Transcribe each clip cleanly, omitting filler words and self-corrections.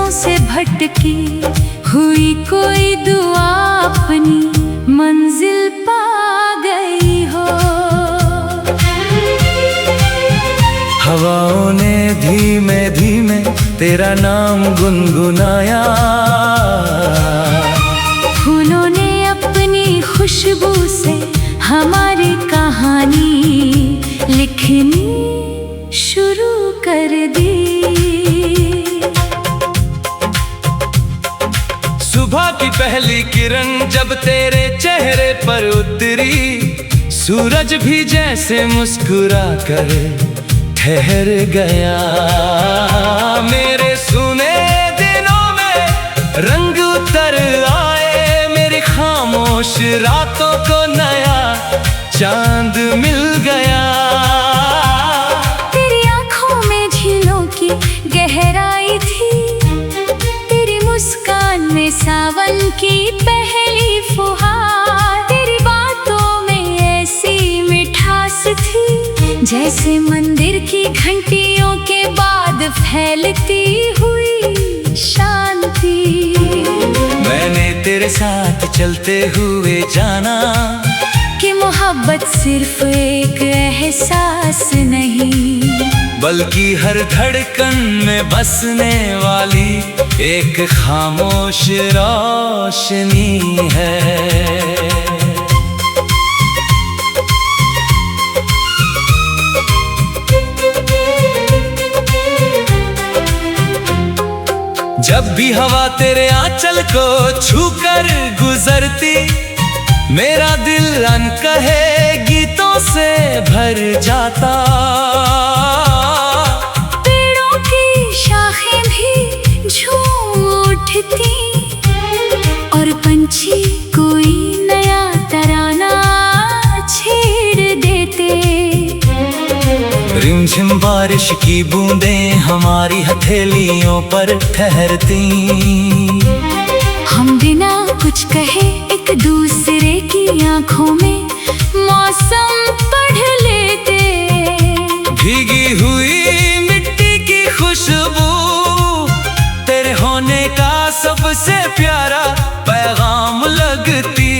दिनों से भटकी हुई कोई दुआ अपनी मंजिल पा गई हो। हवाओं ने धीमे धीमे तेरा नाम गुनगुनाया, फूलों ने अपनी खुशबू से हमारी कहानी लिखनी शुरू कर दी। सुबह की पहली किरण जब तेरे चेहरे पर उतरी, सूरज भी जैसे मुस्कुरा कर ठहर गया। मेरे सुने दिनों में रंग उतर आए, मेरी खामोश रातों को नया चांद मिल गया। तेरी आंखों में झीलों की गहराई थी, तेरी मुस्कान में सावन की पहली फुहार, तेरी बातों में ऐसी मिठास थी जैसे मंदिर की घंटियों के बाद फैलती हुई शांति। मैंने तेरे साथ चलते हुए जाना कि मोहब्बत सिर्फ एक एहसास नहीं, बल्कि हर धड़कन में बसने वाली एक खामोश रोशनी है। जब भी हवा तेरे आंचल को छूकर गुजरती, मेरा दिल अनकहे गीतों से भर जाता। पेड़ों की शाखें भी झूम उठती और पंछी कोई नया तराना छेड़ देते। रिमझिम बारिश की बूंदें हमारी हथेलियों पर ठहरती, हम बिना कुछ कहे एक दूसरे की आंखों में मौसम पढ़ लेते। भीगी हुई मिट्टी की खुशबू तेरे होने का सबसे प्यारा पैगाम लगती।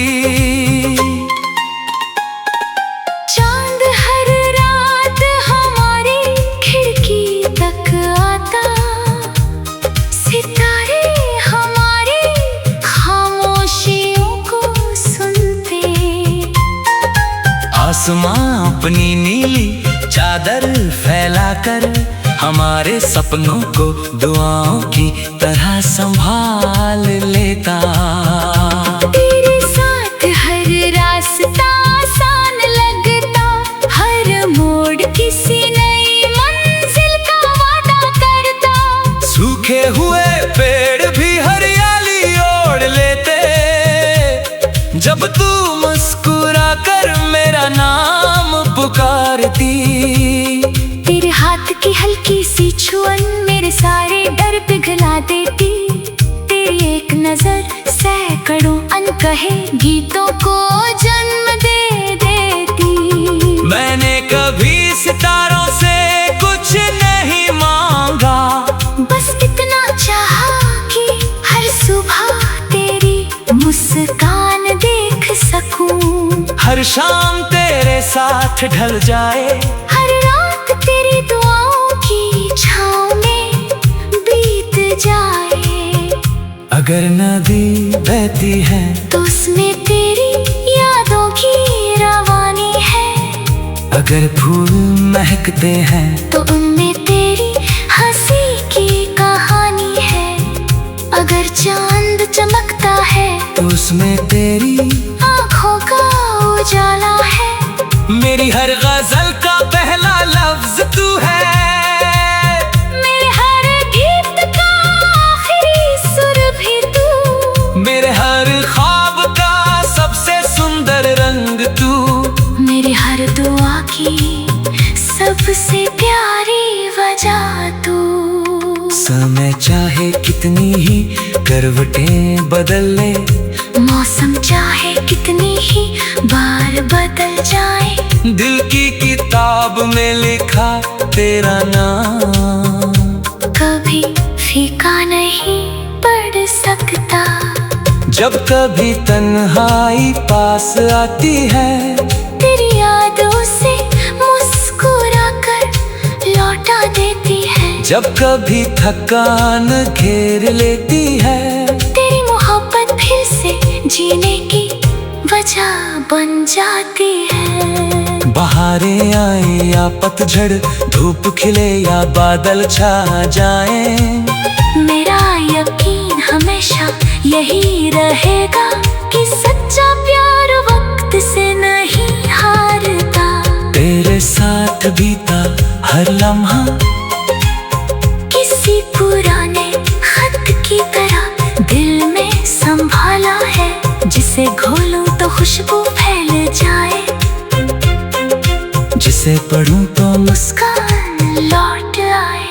चांद हर रात हमारी खिड़की तक आता, सितारे हमारी खामोशियों को सुनते। आसमां अपनी नीली चादर फैलाकर हमारे सपनों को दुआओं की तरह संभाल लेता। तेरे साथ हर रास्ता आसान लगता, हर मोड़ किसी नई मंजिल का वादा करता। सूखे हुए पेड़ भी हरियाली ओढ़ लेते, जब तू मुस्कुरा कर मेरा नाम पुकारती। तेरे हाथ की हल्की सी छुअन मेरे सारे डर पिघला देती। तेरी एक नजर सैकड़ों अनकहे गीतों को जन्म दे देती। मैंने कभी सितारों से कुछ नहीं मांगा, बस इतना चाहा कि हर सुबह तेरी मुस्कान देख सकूं, हर शाम तेरे साथ ढल जाए, हर रात तेरी दुआओं की छाँव में बीत जाए। अगर नदी बहती है तो उसमें तेरी यादों की रवानी है, अगर फूल महकते हैं तो उनमें तेरी हंसी की कहानी है, अगर चांद चमकता है तो उसमें तेरी आँखों का उजाला है। मेरी हर गजल का पहला लफ्ज तू है, मेरे हर गीत का आखिरी सुर भी तू, मेरे हर ख्वाब का सबसे सुंदर रंग तू, मेरी हर दुआ की सबसे प्यारी वजह तू। समय चाहे कितनी ही करवटें बदल ले, मौसम चाहे कितनी ही बार बदल जाए, दिल की किताब में लिखा तेरा नाम कभी फीका नहीं पड़ सकता। जब कभी तन्हाई पास आती है, तेरी यादों से मुस्कुरा कर लौटा देती है। जब कभी थकान घेर लेती है, तेरी मोहब्बत फिर से जीने की वजह बन जाती है। बहारें आए या पतझड़, धूप खिले या बादल छा जाए, मेरा यकीन हमेशा यही रहेगा कि सच्चा प्यार वक्त से नहीं हारता। तेरे साथ बीता हर लम्हा किसी पुराने खत की तरह दिल में संभाला है, जिसे घोलूं तो खुशबू फैल जाए, जिसे पढ़ूं तो मुस्कान लौट आए।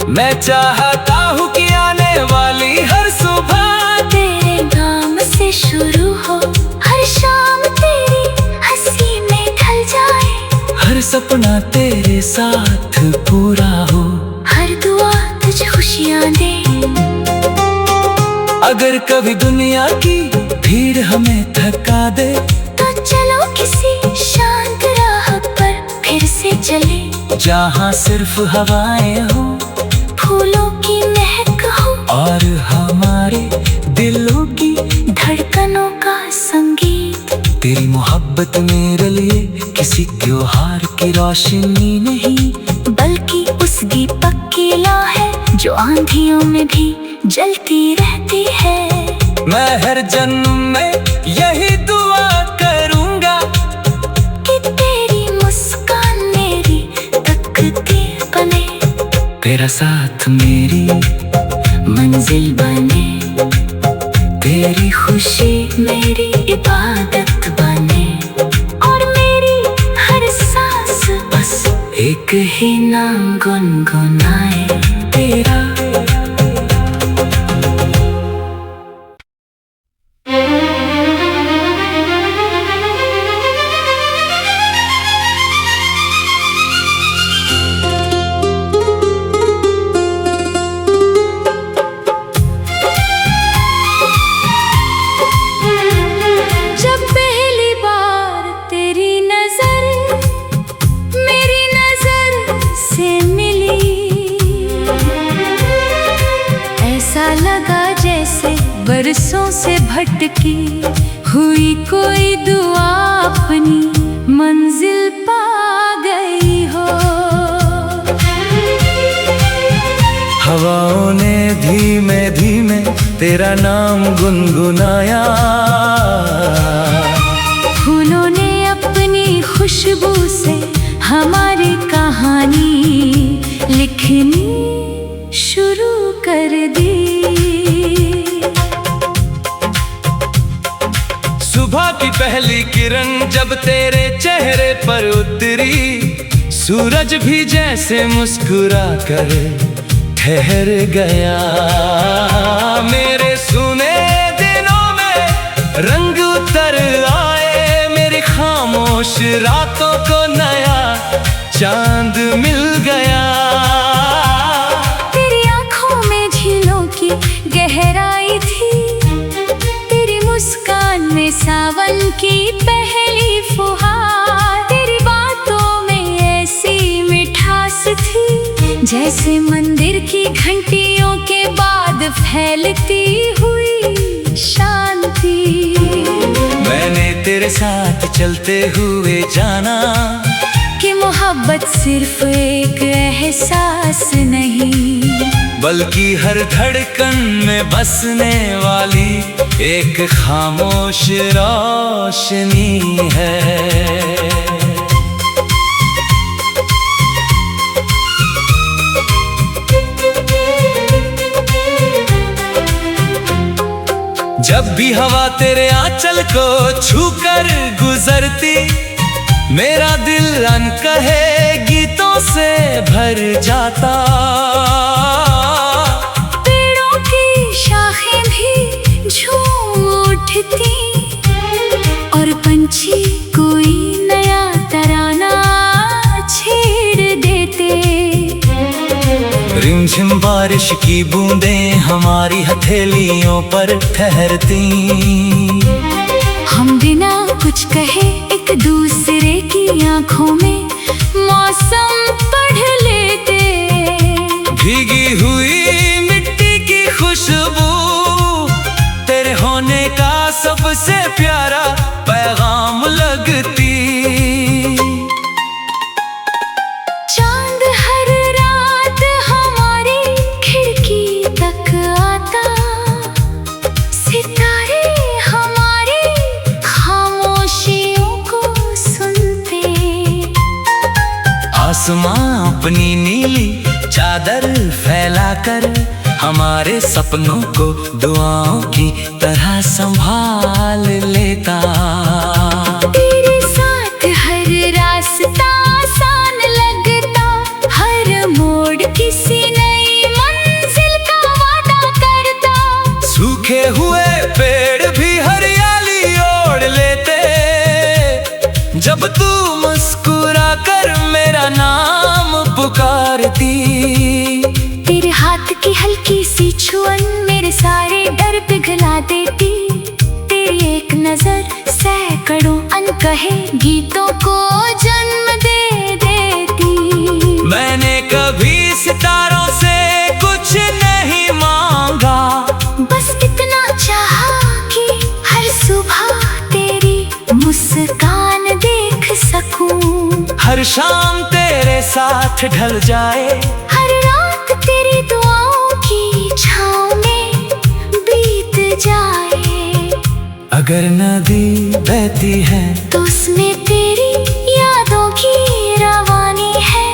मैं चाहता हूँ कि आने वाली हर सुबह तेरे नाम से शुरू हो, हर शाम तेरी हंसी में ढल जाए, हर सपना तेरे साथ पूरा हो, हर दुआ तुझे खुशियाँ दे। अगर कभी दुनिया की भीड़ हमें थका दे, तो चलो किसी शांत राह पर फिर से चले, जहाँ सिर्फ हवाएं हो, फूलों की महक हो, और हमारे दिलों की धड़कनों का संगीत। तेरी मोहब्बत मेरे लिए किसी त्योहार की रोशनी नहीं, बल्कि उस दीपक की ला है जो आंधियों में भी जलती रहती है। मैं हर जन्म में यही दुआ करूंगा कि तेरी मुस्कान मेरी तकदीर बने, तेरा साथ मेरी मंजिल बने, तेरी खुशी मेरी इबादत बने, और मेरी हर सांस बस एक ही नाम गुनगुनाए, तेरा। जब पहली बार तेरी नजर मेरी नजर से मिली, ऐसा लगा जैसे बरसों से भटकी हुई कोई दुआ अपनी मंजिल पा गई हो। हवाओं ने धीमे धीमे तेरा नाम गुनगुनाया, फूलों ने अपनी खुशबू से हमारी कहानी लिखनी शुरू कर दी। सुबह की पहली किरण जब तेरे चेहरे पर उतरी, सूरज भी जैसे मुस्कुरा कर ठहर गया। मेरे सुने दिनों में रंग उतर आए, मेरी खामोश रातों को नया चांद मिल गया। तेरी आंखों में झीलों की गहराई थी, तेरी मुस्कान में सावन की पहली फुहार, तेरी बातों में ऐसी मिठास थी जैसे मंदिर की घंटियों के बाद फैलती हुई शांति। मैंने तेरे साथ चलते हुए जाना कि मोहब्बत सिर्फ एक एहसास नहीं, बल्कि हर धड़कन में बसने वाली एक खामोश रोशनी है। जब भी हवा तेरे आंचल को छूकर गुजरती, मेरा दिल अनकहे गीतों से भर जाता। पेड़ों की शाखें भी झूम उठती और पंछी कोई नया तराना छेड़ देते। रिमझिम बारिश की बूंदें हमारी हथेलियों पर ठहरती। हम बिना कुछ कहे एक दूसरे की आंखों में मौसम पढ़ लेते। भीगी हुई मिट्टी की खुशबू तेरे होने का सबसे प्यारा पैगाम लगती। चांद हर रात हमारी खिड़की तक आता, सितारे हमारी खामोशियों को सुनते। आसमां अपनी नीली चादर फैलाकर हमारे सपनों को दुआओं की तरह संभाल लेता। तेरे साथ हर रास्ता आसान लगता, हर मोड़ किसी नई मंजिल का वादा करता। सूखे हुए पेड़ भी हरियाली ओढ़ लेते जब तू मुस्कुरा कर मेरा नाम पुकारती। तेरे हाथ की हल्की सी छुअन मेरे सारे डर पिघला देती। तेरी एक नजर सैकड़ों अनकहे गीतों को जन्म दे देती। मैंने कभी सितारों से कुछ नहीं मांगा, बस इतना चाहा कि हर सुबह तेरी मुस्कान देख सकूं। हर शाम तेरे साथ ढल जाए, हर रात तेरी दुआओं की छाँव में बीत जाए। अगर नदी बहती है तो उसमें तेरी यादों की रवानी है।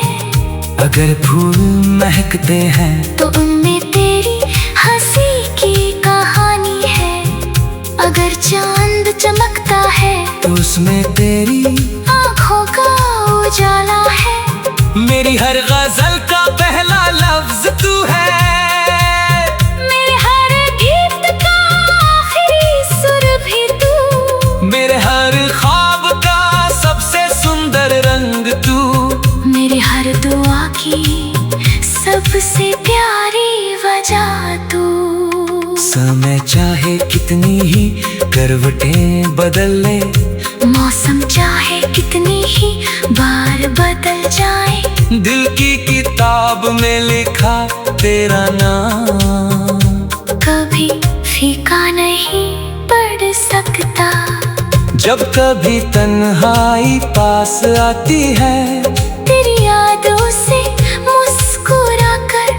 अगर फूल महकते हैं तो उनमें तेरी हंसी की कहानी है। अगर चांद चमकता है तो उसमें तेरी आँखों का उजाला है। मेरी हर गजल का पहला लफ्ज तू है, मेरे हर गीत का आखिरी सुर भी तू। मेरे हर ख्वाब का सबसे सुंदर रंग तू। मेरी हर दुआ की सबसे प्यारी वजह तू। समय चाहे कितनी ही करवटें बदल ले, मौसम चाहे कितनी ही बार बदल जाए, दिल की किताब में लिखा तेरा नाम कभी फीका नहीं पड़ सकता। जब कभी तन्हाई पास आती है, तेरी यादों से मुस्कुरा कर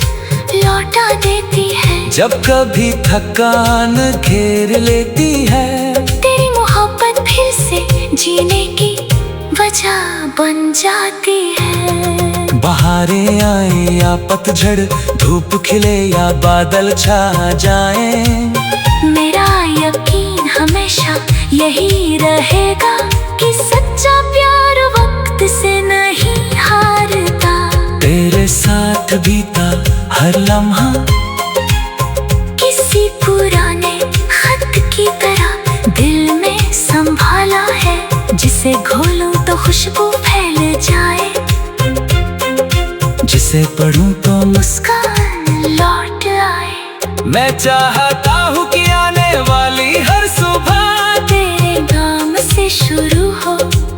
लौटा देती है। जब कभी थकान घेर लेती है, तेरी मोहब्बत फिर से जीने की वजह बन जाती है। बहारें आए या पतझड़, धूप खिले या बादल छा जाए, मेरा यकीन हमेशा यही रहेगा कि सच्चा प्यार वक्त से नहीं हारता। तेरे साथ बीता हर लम्हा किसी पुराने खत की तरह दिल में संभाला है, जिसे घोलूं तो खुशबू फैल जाए, जिसे पढ़ूं तो मुस्कान लौट आए। मैं चाहता हूँ कि आने वाली हर सुबह तेरे नाम से शुरू हो,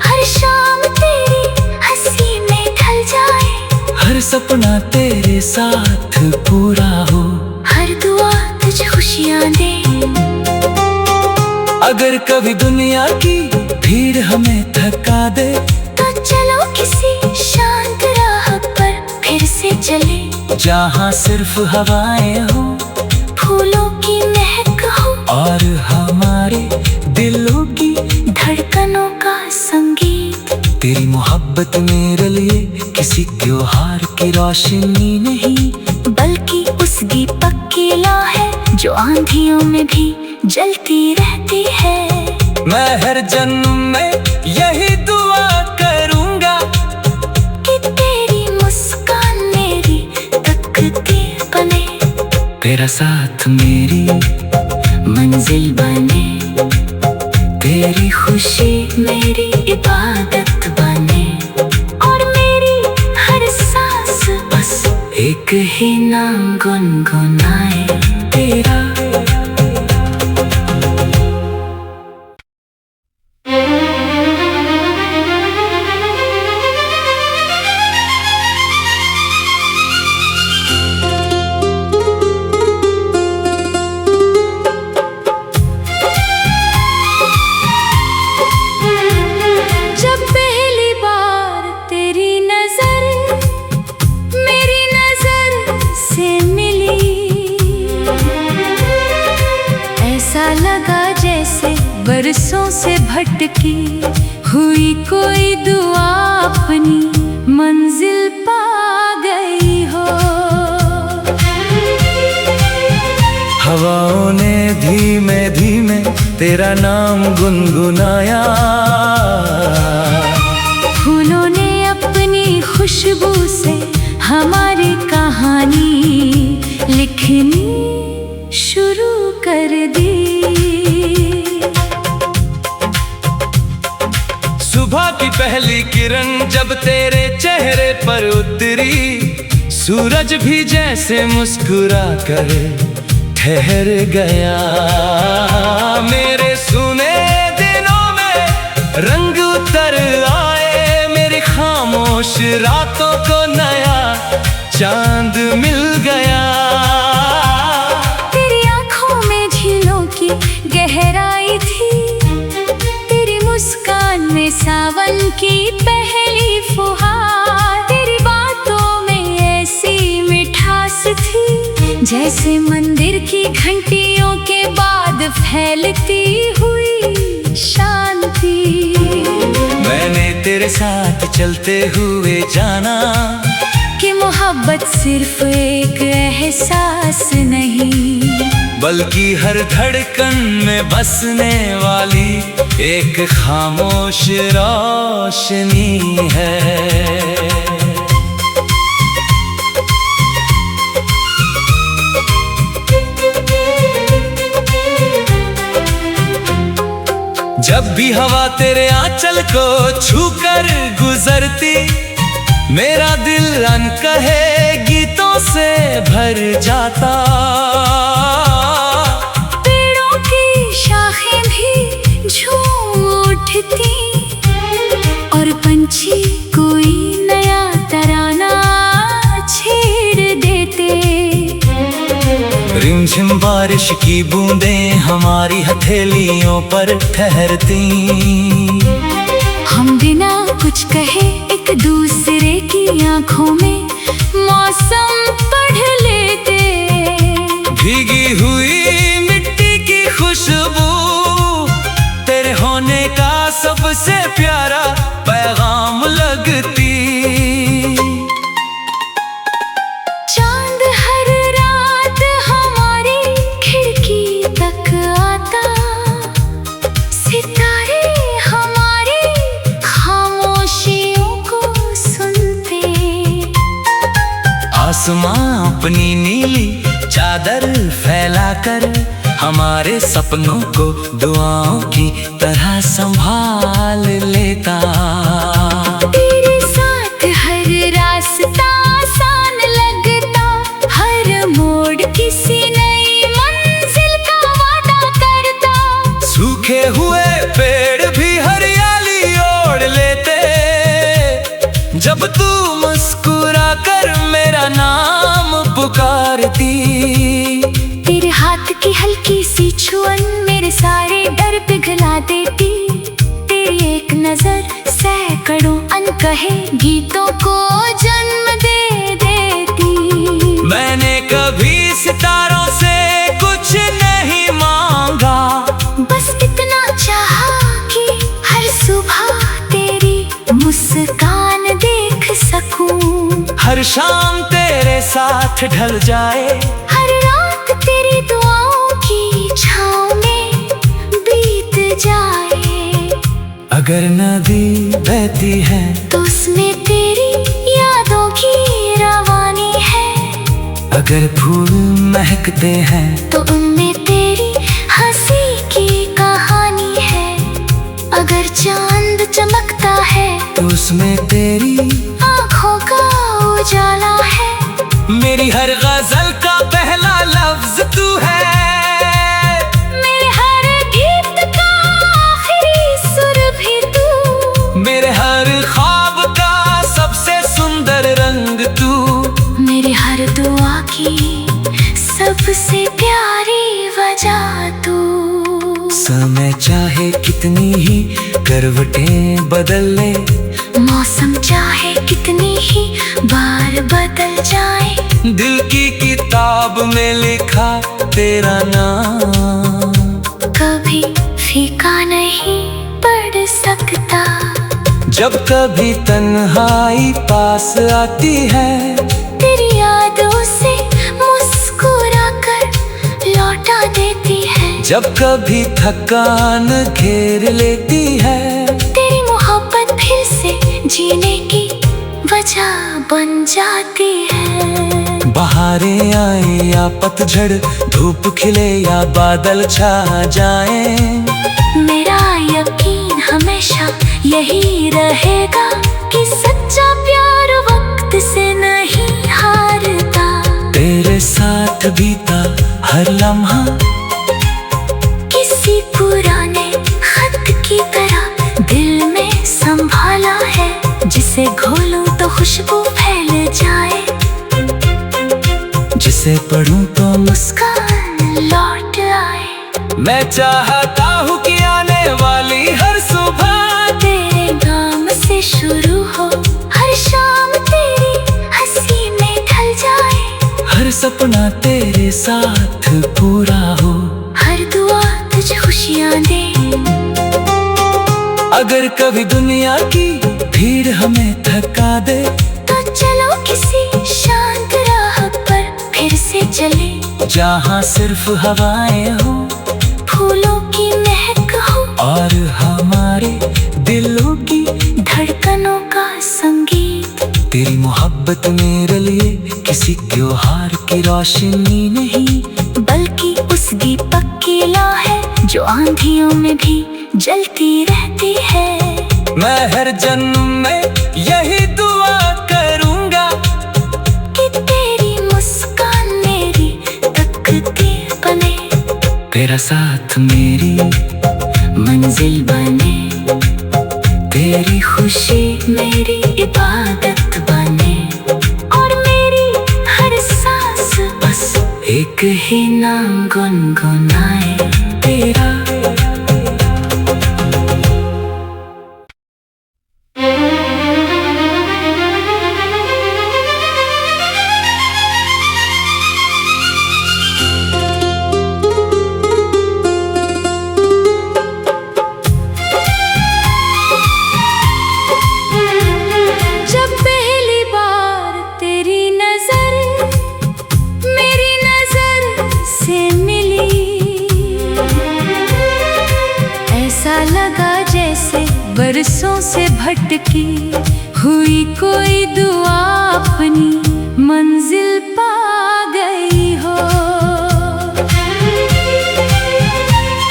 हर शाम तेरी हंसी में ढल जाए। हर सपना तेरे साथ पूरा हो, हर दुआ तुझे खुशियाँ दे। अगर कभी दुनिया की भीड़ हमें थका दे, तो चलो किसी शांत राह पर फिर से चले, जहाँ सिर्फ हवाएं हो, फूलों की महक हो और हमारे दिलों की धड़कनों का संगीत। तेरी मोहब्बत मेरे लिए किसी त्योहार की रोशनी नहीं, बल्कि उस दीपक की ला है जो आंधियों में भी जलती रहती है। मैं हर जन्म में यही दुआ करूँगा कि तेरी मुस्कान मेरी तकदीर बने, तेरा साथ मेरी मंजिल बने, तेरी खुशी मेरी इबादत बने, और मेरी हर सांस बस एक एक ही नाम गुनगुनाए तेरा। जब पहली बार तेरी नजर मेरी नजर से मिली, ऐसा लगा जैसे बरसों से भटकी हुई कोई दुआ अपनी मंजिल पा गई हो। हवाओं ने धीमे धीमे तेरा नाम गुनगुनाया, फूलों ने अपनी खुशबू से हमारी कहानी लिखनी शुरू कर दी। सुबह की पहली किरण जब तेरे चेहरे पर उतरी, सूरज भी जैसे मुस्कुरा कर ठहर गया। मेरे सुने दिनों में रंग उतर आए, मेरी खामोश रातों को नया चांद मिल गया। तेरी आंखों में झीलों की गहराई थी, तेरी मुस्कान में सावन की पहली फुहार, तेरी बातों में ऐसी मिठास थी जैसे मंदिर की घंटियों के बाद फैलती हुई शांति। मैंने तेरे साथ चलते हुए जाना कि मोहब्बत सिर्फ एक एहसास नहीं, बल्कि हर धड़कन में बसने वाली एक खामोश रोशनी है। जब भी हवा तेरे आंचल को छूकर गुजरती, मेरा दिल अनकहे गीतों से भर जाता। पेड़ों की शाखें भी झूम उठती और पंछी कोई नया तराना छेड़ देते। रिमझिम बारिश की बूंदें हमारी हथेलियों पर ठहरती, हम बिना कुछ कहे एक दूसरे की आंखों में मौसम पढ़ लेते। भीगी हुई मिट्टी की खुशबू तेरे होने का सबसे प्यारा पैगाम लगती। चांद हर रात हमारी खिड़की तक आता, सितारे हमारी खामोशियों को सुनते। आसमां अपनी नीली चादर फैलाकर हमारे सपनों को दुआओं की तरह संभाल लेता। तेरे साथ हर रास्ता आसान लगता, हर मोड़ किसी नई मंजिल का वादा करता। सूखे हुए पेड़ भी हरियाली ओढ़ लेते, जब तू मुस्कुरा कर मेरा नाम पुकारती। तेरे हाथ की हल्की सी छुअन मेरे सारे डर पिघला देती। तेरी एक नजर सैकड़ों अनकहे गीतों को जन्म दे देती। मैंने कभी सितारों से कुछ नहीं मांगा, बस इतना चाहा कि हर सुबह तेरी मुस्कान देख सकूं, हर शाम तेरे साथ ढल जाए, हर रात तेरी दुआओं की छाँव में बीत जाए। अगर नदी बहती है तो उसमें तेरी यादों की रवानी है, अगर फूल महकते हैं तो उनमें तेरी हंसी की कहानी है, अगर चांद चमकता है तो उसमें तेरी आँखों का उजाला है, मेरी हर गजल का पहला लफ्ज तू है, मेरे हर गीत का आखिरी सुर भी तू, मेरे हर ख्वाब का सबसे सुंदर रंग तू, मेरी हर दुआ की सबसे प्यारी वजह तू। समय चाहे कितनी ही करवटें बदल ले, मौसम चाहे कितनी ही बार बदल जाए, दिल की किताब में लिखा तेरा नाम कभी फीका नहीं पड़ सकता। जब कभी तन्हाई पास आती है, तेरी यादों से मुस्कुरा कर लौटा देती है। जब कभी थकान घेर लेती है, तेरी मोहब्बत फिर से जीने की वजह बन जाती है। बहारें आए या पतझड़, धूप खिले या बादल छा जाए, मेरा यकीन हमेशा यही रहेगा कि सच्चा प्यार वक्त से नहीं हारता। तेरे साथ बीता हर लम्हा किसी पुराने खत की तरह दिल में संभाला है, जिसे घोलूं तो खुशबू फैल जाए, जिसे पढ़ूं तो मुस्कान लौट आए। मैं चाहता हूँ कि आने वाली हर सुबह तेरे नाम से शुरू हो, हर शाम तेरी हंसी में ढल जाए, हर सपना तेरे साथ पूरा हो, हर दुआ तुझे खुशियाँ दे। अगर कभी दुनिया की भीड़ हमें थका दे, तो चलो किसी शांत राह पर फिर से चले, जहाँ सिर्फ हवाएं हो, फूलों की महक हो, और हमारे दिलों की धड़कनों का संगीत। तेरी मोहब्बत मेरे लिए किसी त्योहार की रोशनी नहीं, बल्कि उस दीपक की लौ है जो आंधियों में भी जलती रहती है। मैं हर जन्म में यही दुआ करूंगा कि तेरी मुस्कान मेरी तकदीर बने, तेरा साथ मेरी मंजिल बने, तेरी खुशी मेरी इबादत बने, और मेरी हर सांस बस एक ही नाम गुनगुनाए, तेरा। जब पहली बार तेरी नजर मेरी नजर से मिली, ऐसा लगा जैसे बरसों से भटकी हुई कोई दुआ अपनी मंजिल पा गई हो।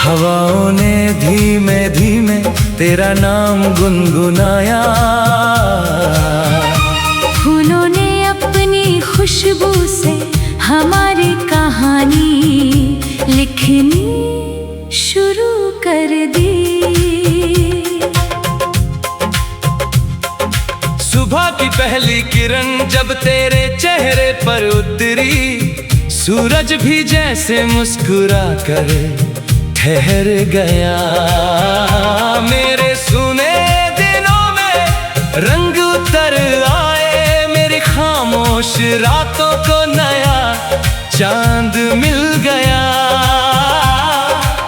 हवाओं ने धीमे धीमे तेरा नाम गुनगुनाया, फूलों ने अपनी खुशबू से हमारी कहानी लिखनी शुरू कर दी। सुबह की पहली किरण जब तेरे चेहरे पर उतरी, सूरज भी जैसे मुस्कुरा कर ठहर गया। मेरे सुने दिनों में रंग उतर आए, मेरी खामोश रातों को नया चांद मिल गया।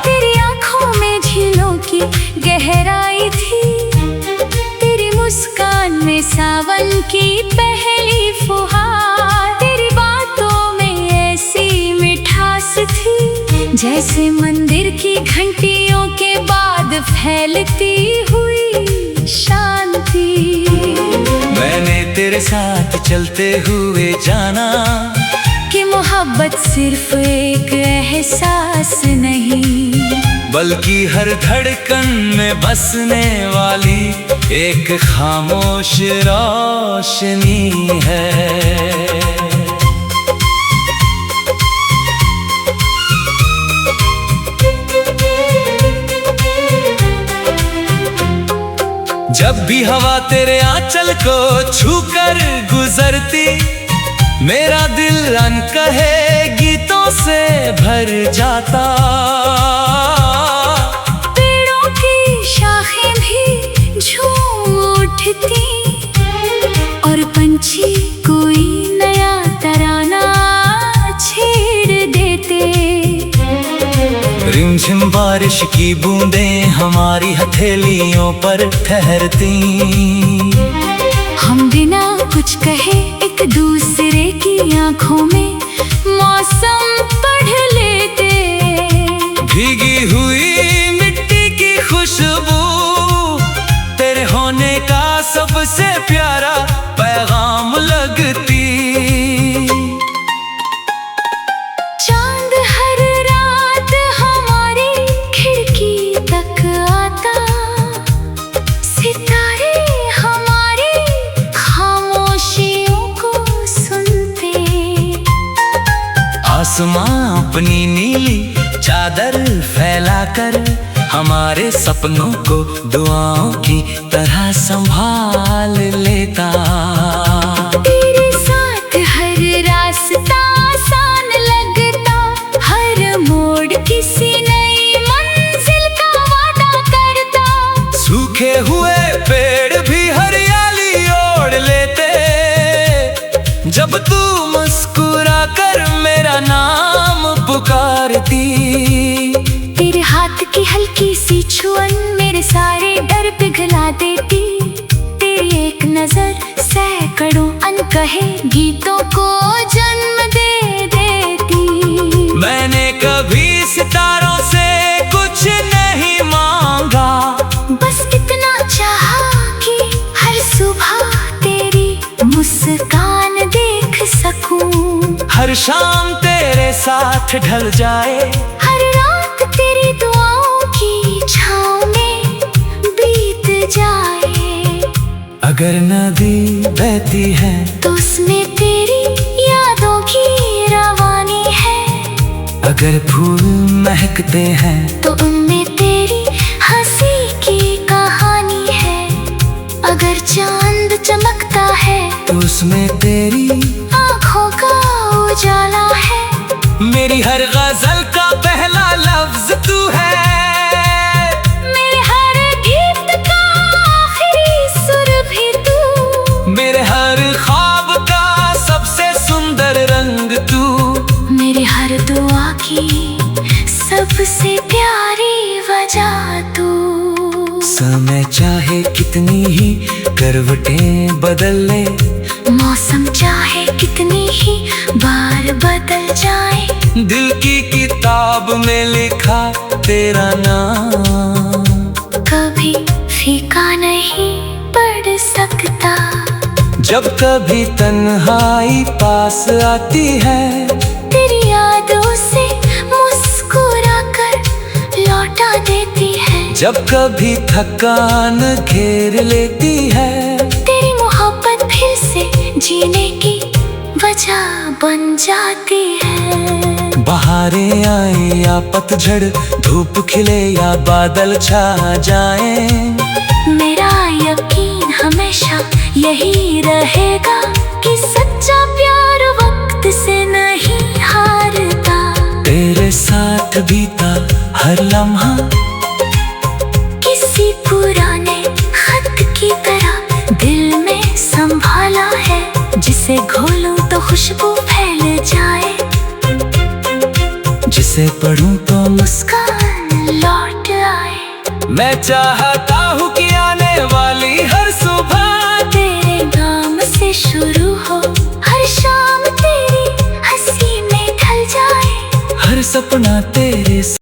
तेरी आंखों में झीलों की गहराई थी, तेरी मुस्कान में सावन की पहली फुहार, तेरी बातों में ऐसी मिठास थी जैसे मंदिर की घंटियों के बाद फैलती हुई शांति। मैंने तेरे साथ चलते हुए जाना कि मोहब्बत सिर्फ एक एहसास नहीं, बल्कि हर धड़कन में बसने वाली एक खामोश रोशनी है। जब भी हवा तेरे आंचल को छूकर गुजरती, मेरा दिल अनकहे गीतों से भर जाता। पेड़ों की शाखें भी झूम उठती और पंछी कोई नया तराना छेड़ देते। रिमझिम बारिश की बूंदें हमारी हथेलियों पर ठहरती, हम बिना कुछ कहे एक दूसरे की आंखों में मौसम पढ़ लेते। भीगी हुई मिट्टी की खुशबू तेरे होने का सबसे प्यारा पैगाम लगती। चांद हर रात हमारी खिड़की तक आता, सितारे हमारी खामोशियों को सुनते। आसमां अपनी नीली चादर फैलाकर हमारे सपनों को दुआओं की तरह संभाल लेता। तेरे साथ हर रास्ता आसान लगता, हर मोड़ किसी नई मंजिल का वादा करता। सूखे हुए पेड़ भी हरियाली ओढ़ लेते, जब तू मुस्कुरा कर मेरा नाम पुकारती। तेरे हाथ की हल्की सी छुअन मेरे सारे डर पिघला देती। तेरी एक नजर सैकड़ों अनकहे गीतों को जन्म दे देती। मैंने कभी सितारों से कुछ नहीं मांगा, बस इतना चाहा कि हर सुबह तेरी मुस्कान देख सकूं, हर शाम तेरे साथ ढल जाए, हर रात तेरी दुआओं की छाँव में बीत जाए। अगर नदी बहती है तो उसमें तेरी यादों की रवानी है, अगर फूल महकते हैं तो उनमें तेरी हंसी की कहानी है, अगर चांद चमकता है तो उसमें तेरी आँखों का उजाला है। मेरी हर गजल का पहला लफ्ज तू है, मेरे हर गीत का आखिरी सुर भी तू, मेरे हर ख्वाब का सबसे सुंदर रंग तू, मेरे हर दुआ की सबसे प्यारी वजह तू। समय चाहे कितनी ही करवटें बदल ले, मौसम चाहे कितनी ही बार बदल जाए, दिल की किताब में लिखा तेरा नाम कभी फीका नहीं पड़ सकता। जब कभी तन्हाई पास आती है, तेरी यादों से मुस्कुरा कर लौटा देती है। जब कभी थकान घेर लेती है, तेरी मोहब्बत फिर से जीने की वजह बन जाती है। बहारें आए या पतझड़, धूप खिले या बादल छा जाए, मेरा यकीन हमेशा यही रहेगा कि सच्चा प्यार वक्त से नहीं हारता। तेरे साथ बीता हर लम्हा किसी पुराने खत की तरह दिल में संभाला है, जिसे घोलूं तो खुशबू फैल जाए, जिसे पढ़ूं तो मुस्कान लौट आए। मैं चाहता हूँ कि आने वाली हर सुबह तेरे नाम से शुरू हो, हर शाम तेरी हंसी में ढल जाए, हर सपना तेरे